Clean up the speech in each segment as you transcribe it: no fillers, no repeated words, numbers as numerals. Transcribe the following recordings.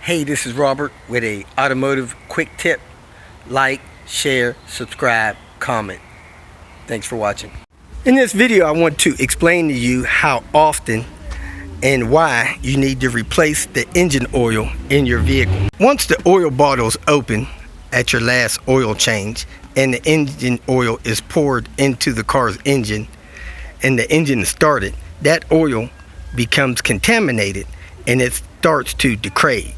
Hey, this is Robert with a automotive quick tip. Like, share, subscribe, comment. Thanks for watching. In this video, I want to explain to you how often and why you need to replace the engine oil in your vehicle. Once the oil bottle is open at your last oil change and the engine oil is poured into the car's engine and the engine is started, that oil becomes contaminated and it starts to degrade.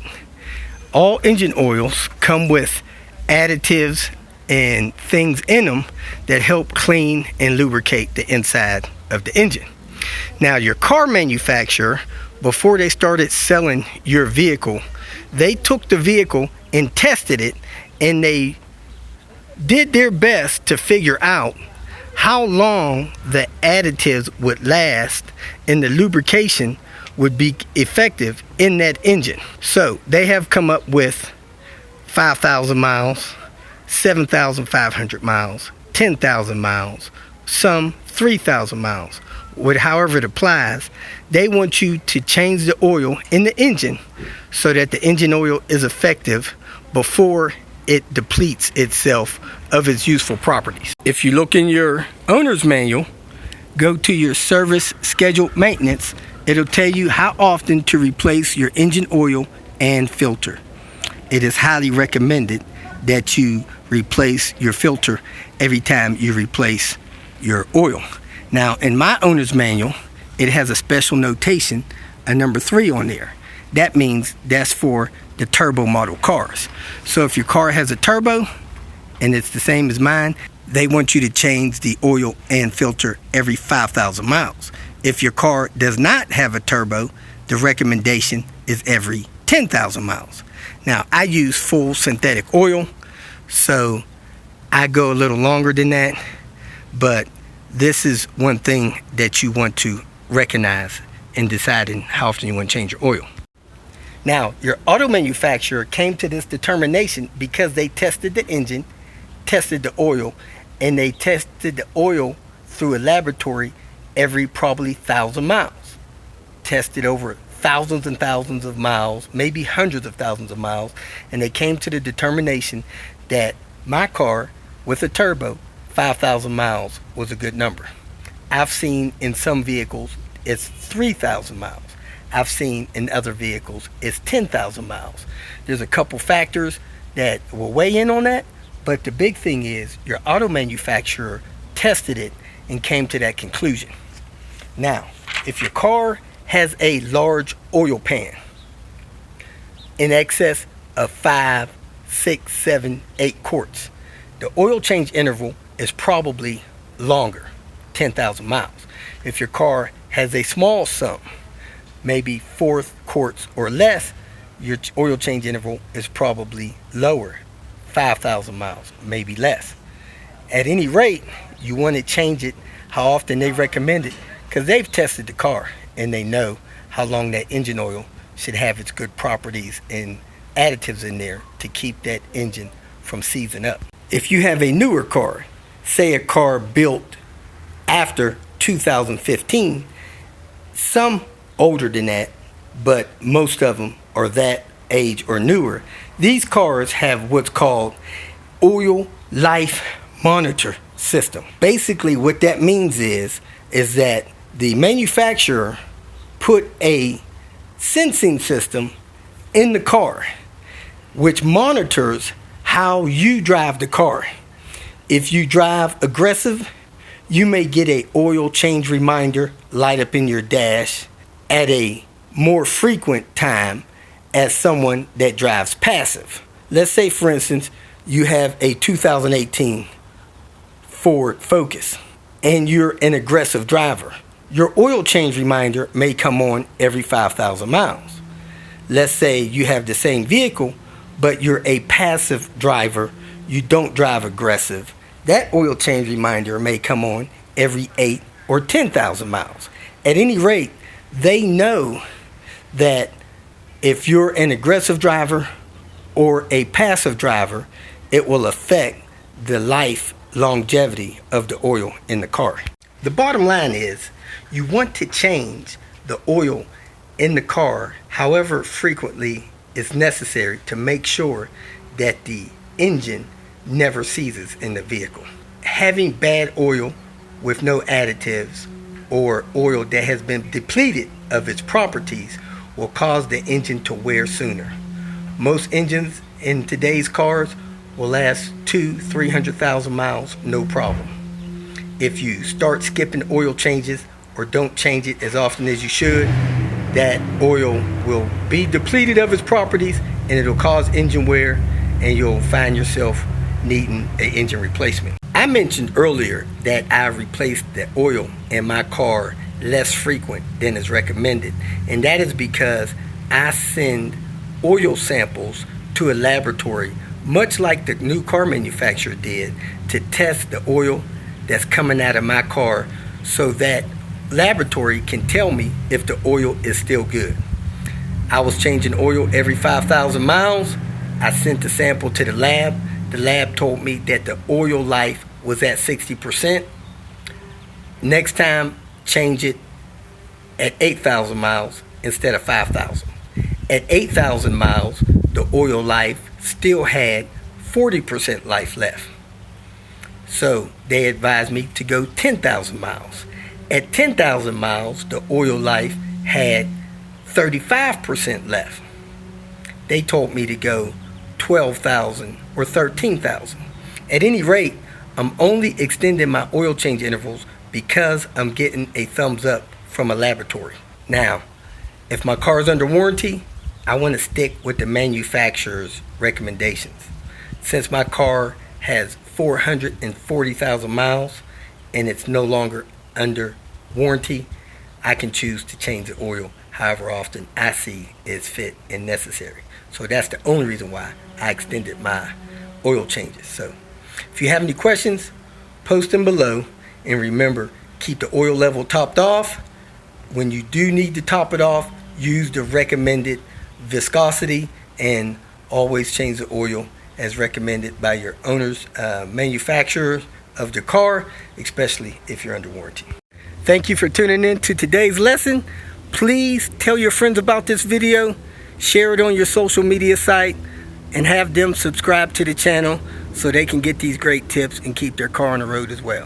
All engine oils come with additives and things in them that help clean and lubricate the inside of the engine. Now, your car manufacturer, before they started selling your vehicle, they took the vehicle and tested it, and they did their best to figure out how long the additives would last and the lubrication would be effective in that engine. So they have come up with 5,000 miles, 7,500 miles, 10,000 miles, some 3,000 miles. With however it applies, they want you to change the oil in the engine so that the engine oil is effective before it depletes itself of its useful properties. If you look in your owner's manual, go to your service scheduled maintenance, it'll tell you how often to replace your engine oil and filter. It is highly recommended that you replace your filter every time you replace your oil. Now, in my owner's manual, it has a special notation, a number 3 on there. That means that's for the turbo model cars. So if your car has a turbo and it's the same as mine, they want you to change the oil and filter every 5,000 miles. If your car does not have a turbo, the recommendation is every 10,000 miles. Now, I use full synthetic oil, so I go a little longer than that, but this is one thing that you want to recognize in deciding how often you want to change your oil. Now, your auto manufacturer came to this determination because they tested the engine, tested the oil, and they tested the oil through a laboratory every probably 1,000 miles. Tested over thousands and thousands of miles, maybe hundreds of thousands of miles, and they came to the determination that my car with a turbo, 5,000 miles was a good number. I've seen in some vehicles it's 3,000 miles. I've seen in other vehicles it's 10,000 miles. There's a couple factors that will weigh in on that, but the big thing is your auto manufacturer tested it and came to that conclusion. Now, if your car has a large oil pan in excess of 5, 6, 7, 8 quarts, the oil change interval is probably longer, 10,000 miles. If your car has a small sum, maybe 4 quarts or less, your oil change interval is probably lower, 5,000 miles, maybe less. At any rate, you want to change it how often they recommend it, because they've tested the car and they know how long that engine oil should have its good properties and additives in there to keep that engine from seizing up. If you have a newer car, say a car built after 2015, some older than that, but most of them are that age or newer, these cars have what's called oil life monitor system. Basically what that means is that the manufacturer put a sensing system in the car which monitors how you drive the car. If you drive aggressive, you may get a oil change reminder light up in your dash at a more frequent time as someone that drives passive. Let's say, for instance, you have a 2018 Ford Focus and you're an aggressive driver. Your oil change reminder may come on every 5,000 miles. Let's say you have the same vehicle, but you're a passive driver, you don't drive aggressive. That oil change reminder may come on every 8 or 10,000 miles. At any rate, they know that if you're an aggressive driver or a passive driver, it will affect the life longevity of the oil in the car. The bottom line is you want to change the oil in the car however frequently is necessary to make sure that the engine never seizes in the vehicle. Having bad oil with no additives or oil that has been depleted of its properties will cause the engine to wear sooner. Most engines in today's cars will last 200,000-300,000 miles, no problem. If you start skipping oil changes or don't change it as often as you should, that oil will be depleted of its properties and it'll cause engine wear, and you'll find yourself needing an engine replacement. I mentioned earlier that I replaced the oil in my car less frequent than is recommended, and that is because I send oil samples to a laboratory, much like the new car manufacturer did, to test the oil that's coming out of my car, so that laboratory can tell me if the oil is still good. I was changing oil every 5,000 miles. I sent the sample to the lab. The lab told me that the oil life was at 60%. Next time, change it at 8,000 miles instead of 5,000. At 8,000 miles, the oil life still had 40% life left. So they advised me to go 10,000 miles. At 10,000 miles, the oil life had 35% left. They told me to go 12,000 or 13,000. At any rate, I'm only extending my oil change intervals because I'm getting a thumbs up from a laboratory. Now, if my car is under warranty, I want to stick with the manufacturer's recommendations. Since my car has 440,000 miles and it's no longer under warranty, I can choose to change the oil however often I see is fit and necessary. So that's the only reason why I extended my oil changes. So if you have any questions, post them below, and remember, keep the oil level topped off. When you do need to top it off, use the recommended viscosity, and always change the oil as recommended by your owner's manufacturer of the car, especially if you're under warranty. Thank you for tuning in to today's lesson. Please tell your friends about this video, share it on your social media site, and have them subscribe to the channel so they can get these great tips and keep their car on the road as well.